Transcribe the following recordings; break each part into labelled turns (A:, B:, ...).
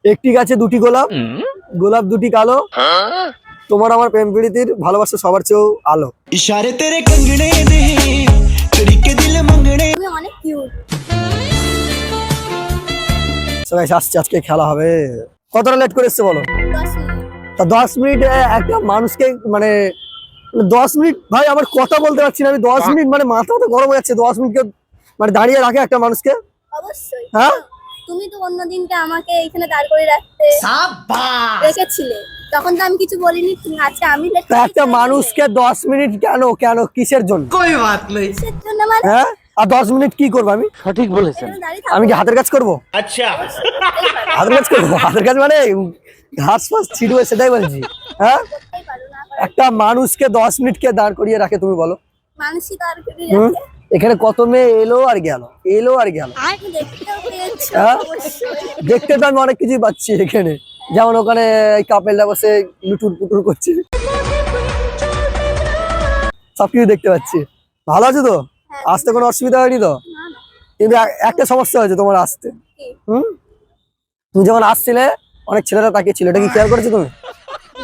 A: একটি গাছে দুটি গোলাপ, গোলাপ দুটি কালো, তোমার আমার প্রেম প্রীতির ভালোবাসা সবার চেয়েও আলো।
B: इशारे तेरे कंगने दे तरीके दिल मंगने।
C: তুমি অনেক কিউট।
A: So guys, আজকে খেলা হবে। কতটা লেট করে এসছে বলো?
C: 10 মিনিট।
A: তা 10 মিনিট একটা মানুষকে মানে 10 মিনিট ভাই আমার কথা বলতে পারছি না আমি 10 মিনিট মানে মাথা তো গরম হয়ে যাচ্ছে 10 মিনিটকে মানে দাঁড়িয়ে রাখে একটা মানুষকে।
C: অবশ্যই।
A: হ্যাঁ?
C: তুমি তো অন্য দিনকে আমাকে এখানে দাঁড় করে রাখতে রেখেছিলে, তখন তো আমি কিছু বলিনি। আচ্ছা আমি
A: তা একটা মানুষকে 10 মিনিট কেন কেন কিসের জন্য?
B: कोई बात नहीं।
C: কিসের জন্য মানে?
A: হ্যাঁ? আর 10 মিনিট কি করবো আমি?
D: সঠিক বলেছেন।
C: এখানে দাঁড়িয়ে
A: আমি কি
C: থাকো।
A: হাতের কাজ করবো?
B: अच्छा
A: হাতের কাজ করবো? হাতের কাজ মানে ঘাস ফাস ছিটবে সেটাই বলছি। হ্যাঁ?
C: করতেই পারো না।
A: একটা মানুষকে 10 মিনিটকে দাঁড় করিয়ে রাখে তুমি বলো?
C: মানুষই দাঁড় করে
A: হুম?
C: রাখে।
A: এখানে কত মেয়ে এলো আর গেল, এলো আর গেল।
C: তুমি দেখতেও পেয়েছো
A: হ্যাঁ?
C: অবশ্যই।
A: দেখতে তো আমি অনেক কিছুই পাচ্ছি এখানে, যেমন ওখানে কাপেলটা বসে লুটুর পুটুর করছে, সবকিছু দেখতে পাচ্ছি। ভালো আছো তো?
C: হ্যাঁ।
A: আসতে কোনো অসুবিধা হয়নি তো?
C: না না।
A: কিন্তু একটা সমস্যা হয়েছে তোমার আসতে।
C: কি?
A: হুম, তুমি যখন আসছিলে অনেক ছেলেরা তাকিয়েছিল, এটা কি খেয়াল করেছো তুমি?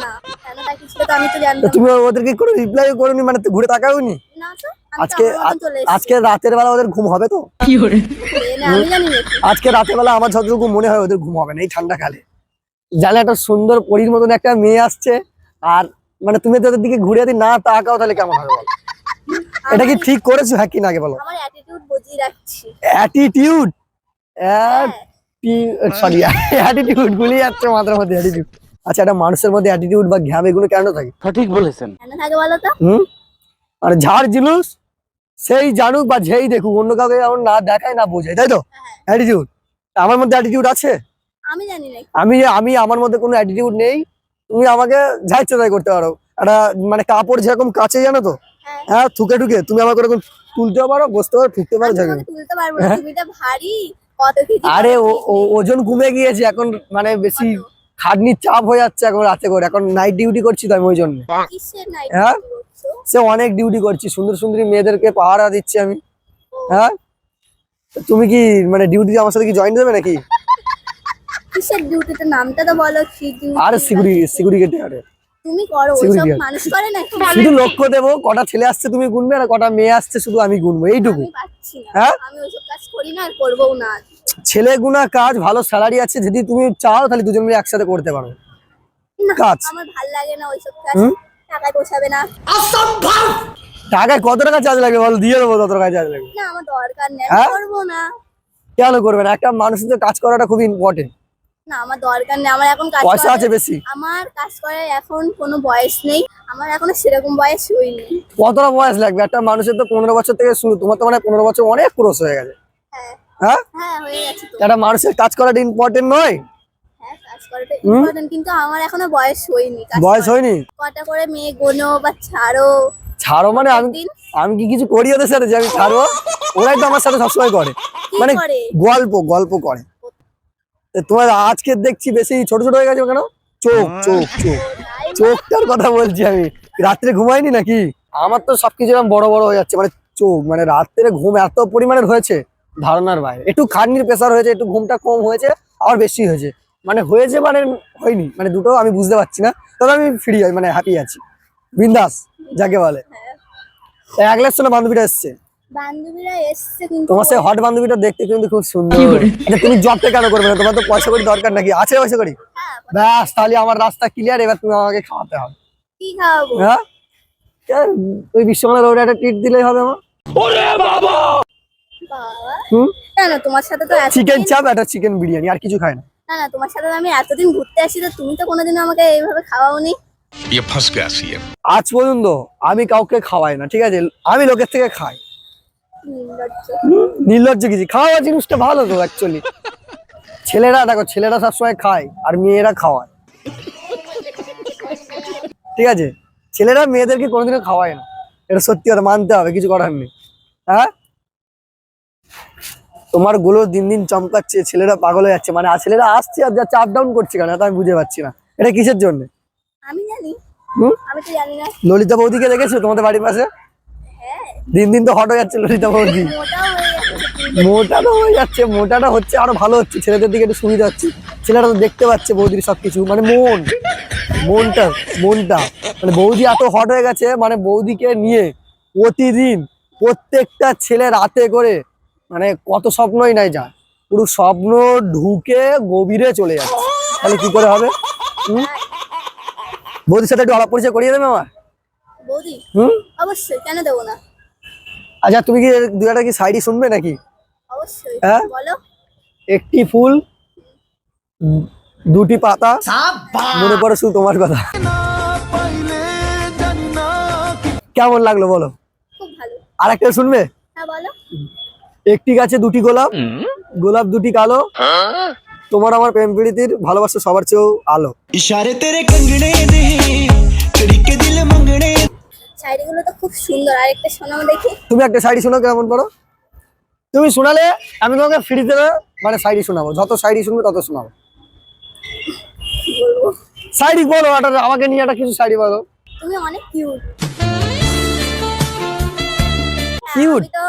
C: না, কেন তাকিয়েছিল তো আমি তো
A: তো
C: জানতাম
A: তুমি ওদেরকে কোনো রিপ্লাই করোনি, মানে ঘুরে তাকাওনি?
C: না। তো আমি তো
A: আজকে
C: আমার মতন চলে
A: আজকে রাতের বেলা ওদের ঘুম হবে তো?
C: এসেছি। আমি জানি নাকি?
A: আজকে রাতের বেলা আমার যতটুকু মনে হয় ওদের ঘুম হবে না এই ঠান্ডাকালে। জানে একটা সুন্দর পরীর মতন একটা মেয়ে আসছে, আর মানে তুমি তোদের দিকে ঘুরে যদি না তাকাও তাহলে কেমন হবে বলো? এটা কি ঠিক করেছো হ্যাঁ কি না আগে বলো?
C: আমার অ্যাটিটিউড বুঝিয়ে রাখছি।
A: অ্যাটিটিউড, সরি অ্যাটিটিউড গুলিয়ে যাচ্ছে মাথার মধ্যে অ্যাটিটিউড। আচ্ছা একটা মানুষের মধ্যে অ্যাটিটিউড বা ঘ্যাম এগুলো কেন থাকে?
D: সঠিক বলেছেন।
C: কেন থাকে বলো তো?
A: হুম, আর ঝাড় জিলুস সেই জানুক বা যেই দেখুক অন্য কাউকে যেমন না দেখায় না বোঝায়, তাই তো? অ্যাটিটিউড, আমার মধ্যে অ্যাটিটিউড আছে?
C: আমি জানি নাকি?
A: আমি আমার মধ্যে কোনো অ্যাটিটিউড নেই। তুমি আমাকে যা ইচ্ছা তাই করতে পারো। একটা মানে কাপড় যেরকম কাছে জানো তো,
C: হ্যাঁ।
A: হ্যাঁ ঠুকে ঠুকে তুমি আমাকে ওরকম তুলতেও পারো, বসতে পারো, ঠুকতে পারো,
C: আমি
A: ঝাঁকে।
C: তোমাকে তুলতে পারবো না, তুমি তো ভারী। কত কেজি?
A: আরে ওজন কমে গিয়েছে এখন, মানে বেশি খাটনির চাপ হয়ে যাচ্ছে এখন রাতে করে, এখন নাইট ডিউটি করছি তো আমি ওই জন্য।
C: কিসের নাইট
A: হ্যাঁ?
C: করছো?
A: সে অনেক ডিউটি করছি, সুন্দর সুন্দরী মেয়েদেরকে পাহারা দিচ্ছি আমি। হ্যাঁ, তো তুমি কি মানে ডিউটি আমার সাথে কি জয়েন দেবে নাকি?
C: কিসের ডিউটিতে নামটা তো বলো কি duty?
A: আর সিকিউরিটি আরে
C: তুমি করো,
A: security
C: ওইসব
A: guard।
C: মানুষ করে নাকি?
A: শুধু লক্ষ্য দেবো কটা ছেলে আসছে তুমি গুনবে, আর কটা মেয়ে আসছে শুধু আমি গুনবো, এইটুকু।
C: আমি পাচ্ছি না।
A: হ্যাঁ?
C: আমি ওইসব কাজ করি না আর করবোও না।
A: ছেলে গুনা কাজ, ভালো স্যালারি আছে, যদি তুমি চাও তাহলে দুজন মিলে একসাথে করতে পারো
C: না,
A: কাজ।
C: আমার ভাল লাগে না ওইসব কাজ।
A: হুম?
C: টাকায় পোষাবে না।
A: টাকায় কত টাকা চার্জ লাগবে বলো, দিয়ে দেবো তত টাকা চার্জ লাগবে।
C: না আমার দরকার নেই,
A: হ্যাঁ?
C: আমি করবো না।
A: কেন করবে না? একটা মানুষের তো কাজ করাটা খুব ইম্পর্টেন্ট।
C: না আমার দরকার নেই, আমার এখন কাজ
A: পয়সা
C: করার-
A: আছে বেশি।
C: আমার কাজ করার এখন কোনো বয়স নেই, আমার এখনো সেরকম বয়স হয়নি।
A: কতটা বয়স লাগবে? একটা মানুষের তো 15 বছর থেকে শুরু, তোমার তো মানে 15 বছর অনেক ক্রস হয়ে গেছে।
C: হ্যাঁ
A: হ্যাঁ,
C: হ্যাঁ হয়ে গেছে তো।
A: একটা মানুষের কাজ করাটা ইম্পর্টেন্ট নয়?
C: হ্যাঁ কাজ করাটা ইম্পর্টেন্ট, কিন্তু আমার এখনো বয়স হয়নি কাজ
A: বয়স
C: করার।
A: হয়নি?
C: কটা করে মেয়ে গোনো বা ছাড়ো।
A: ছাড়ো মানে আমি
C: একদিন
A: আমি কি কিছু করি ওদের সাথে যে আমি ছাড়বো? ওরাই তো আমার সাথে সবসময় করে,
C: কি
A: মানে
C: করে?
A: গল্প করে। তো তোমার আজকে দেখছি বেশি ছোট ছোট হয়ে গেছে কেন? চোখ চোখ চোখ চোখটার কথা বলছি আমি। রাত্রে ঘুমাইনি নাকি? আমার তো সবকিছু এরকম বড় বড় হয়ে যাচ্ছে, মানে চোখ, মানে রাত্রে ঘুম এত পরিমাণের হয়েছে ধারণার বাইরে। একটু খাটনির প্রেসার হয়েছে, একটু ঘুমটা কম হয়েছে, আবার বেশি হয়েছে, মানে হয়েছে মানে হয়নি, মানে দুটো আমি বুঝতে পারছি না। তবে আমি ফ্রি আছি, মানে হ্যাপি আছি, বিন্দাস যাকে বলে। একলার সঙ্গে বান্ধবীটা এসছে,
C: বান্ধবীরা এসছে কিন্তু
A: তোমার সেই হট বান্ধবীটা দেখতে কিন্তু খুব সুন্দর। আচ্ছা তুমি জবটা কেন করবে না? তোমার তো পয়সা করি দরকার নাকি? আছে পয়সা করি?
C: হ্যাঁ,
A: ব্যাস তাহলে আমার রাস্তা ক্লিয়ার, এবার তুমি আমাকে খাওয়াতে হবে।
C: কি খাওয়াবো?
A: হ্যাঁ, ওই বিশ্বমালা রোডে একটা ট্রিট দিলেই হবে আমার।
C: বাবা,
A: হুম,
C: কেন তোমার সাথে তো
A: চিকেন চাপ, একটা চিকেন বিরিয়ানি, আর কিছু খাই না।
C: না না, তোমার সাথে তো আমি এতদিন ঘুরতে আসি, তো তুমি তো কোনোদিনও আমাকে এইভাবে খাওয়াওনি।
E: ये फंस गया सीएम।
A: আজ পর্যন্ত আমি কাউকে খাওয়াই না, ঠিক আছে? আমি লোকের থেকে খাই।
C: নির্লজ্জ।
A: নির্লজ্জ কিছু, খাওয়া জিনিসটা ভালো তো অ্যাকচুয়ালি। ছেলেরা দেখো, ছেলেরা সবসময় খায় আর মেয়েরা খাওয়ায়, ঠিক আছে? ছেলেরা মেয়েদেরকে কোনোদিনও খাওয়ায় না, এটা সত্যি কথা মানতে হবে, কিছু করার নেই। হ্যাঁ, তোমার গুলো দিন দিন চমকাচ্ছে, ছেলেরা পাগল হয়ে যাচ্ছে, মানে ছেলেরা আসছে আর যাচ্ছে, আপ ডাউন করছে কেন? তা আমি বুঝে পাচ্ছি না, এটা কিসের জন্য?
C: আমি জানি,
A: হুম,
C: আমি তো জানি না।
A: ললিতা বৌদিকে দেখেছো তোমাদের বাড়ির পাশে?
C: হ্যাঁ,
A: দিন দিন তো হট হয়ে যাচ্ছে ললিতা বৌদি।
C: মোটাও হয়ে যাচ্ছে।
A: মোটাটা হয়ে যাচ্ছে, মোটাটা হচ্ছে আরো ভালো হচ্ছে, ছেলেদের দিকে একটু সুবিধা হচ্ছে। ছেলেটা তো দেখতে পাচ্ছে বৌদির সবকিছু, মানে মনটা মানে বৌদি এত হট হয়ে গেছে, মানে বৌদিকে নিয়ে প্রতিদিন প্রত্যেকটা ছেলে রাতে করে মানে কত স্বপ্নই নাই যায়, পুরো স্বপ্ন ঢুকে গভীরে চলে যাচ্ছে। তাহলে কি করে হবে? বৌদির সাথে একটু আলাপ পরিচয় করিয়ে দেবে আমার?
C: বৌদি
A: হুম।
C: অবশ্যই, কেন দেবো না?
A: আচ্ছা তুমি কি দু একটা কি শায়রি শুনবে নাকি?
C: অবশ্যই,
A: হ্যাঁ?
C: বলো।
A: একটি ফুল, দুটি পাতা, মনে পড়ে শুধু তোমার কথা। কেমন লাগলো বলো?
C: খুব ভালো।
A: আর একটা শুনবে?
C: হ্যাঁ বলো।
A: একটি গাছে দুটি গোলাপ, গোলাপ দুটি কালো, তোমার আমার প্রেম প্রীতির ভালোবাসা সবার চেয়েও আলো।
B: इशारे तेरे कंगने दे तरीके दिल मंगने
C: শাড়িগুলো তো খুব সুন্দর, আরেকটা শোনাও দেখি।
A: তুমি একটা শাড়ি শোনাও, কেমন করো? তুমি শোনালে আমি তোমাকে ফ্রিতে মানে শাড়ি শোনাবো, যত শাড়ি শুনবে তত শোনাবো।
C: কি বলবো?
A: শাড়ি বলো, আমাকে নিয়ে একটা কিছু শাড়ি বলো।
C: তুমি অনেক কিউট।
A: Cute?
C: আমি তো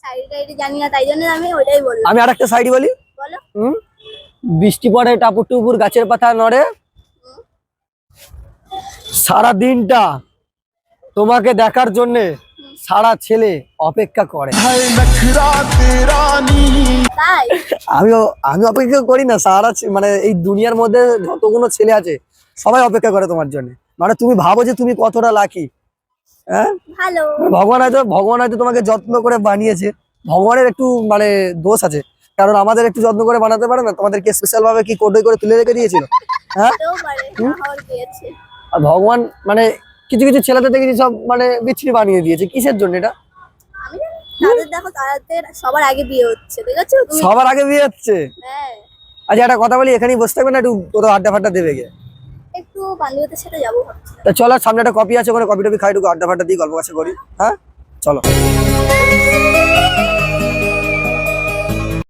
C: শাড়ি টাইডি জানি না, তাই জন্য আমি ওইটাই বললাম।
A: আমি আরেকটা শাড়ি বলি।
C: বলো।
A: বৃষ্টি পড়ে টাপুর টুপুর, গাছের পাতা নড়ে, সারা দিনটা তোমাকে দেখার জন্য সারা ছেলে অপেক্ষা করে।
C: তাই?
A: আমি অপেক্ষা করি না, সারা মানে এই দুনিয়ার মধ্যে যতগুলো ছেলে আছে সবাই অপেক্ষা করে তোমার জন্য। মানে তুমি ভাবো যে তুমি কতটা লাকি। হ্যাঁ,
C: ভালো।
A: ভগবান হয়তো তোমাকে যত্ন করে বানিয়েছে। ভগবানের একটু মানে দোষ আছে, কারণ আমাদের একটু যত্ন করে বানাতে পারে না, তোমাদেরকে স্পেশাল ভাবে কি কোডে করে তুলে রেখে দিয়েছিল। হ্যাঁ,
C: হতেও পারে, আমার পেয়েছে।
A: আর ভগবান মানে কিছু কিছু ছেলেদের দেখেছি সব মানে বিচ্ছিরি বানিয়ে দিয়েছে। কিসের জন্য এটা?
C: আমি জানি। তাদের দেখো, তাদের সবার আগে বিয়ে হচ্ছে, ঠিক আছে? তুমি
A: সবার আগে বিয়ে হচ্ছে।
C: হ্যাঁ,
A: আচ্ছা একটা কথা বলি, এখানেই বসে থাকবে না, একটু কোথাও আড্ডা ফাড্ডা দেবে গে?
C: একটু বান্ধবীদের সাথে যাবো ভাবছি।
A: তা চলো, সামনে একটা কপি আছে, ওখানে কপি টপি খাই, একটু আড্ডা ফাড্ডা দিই, গল্প কাছে করি। হ্যাঁ চলো।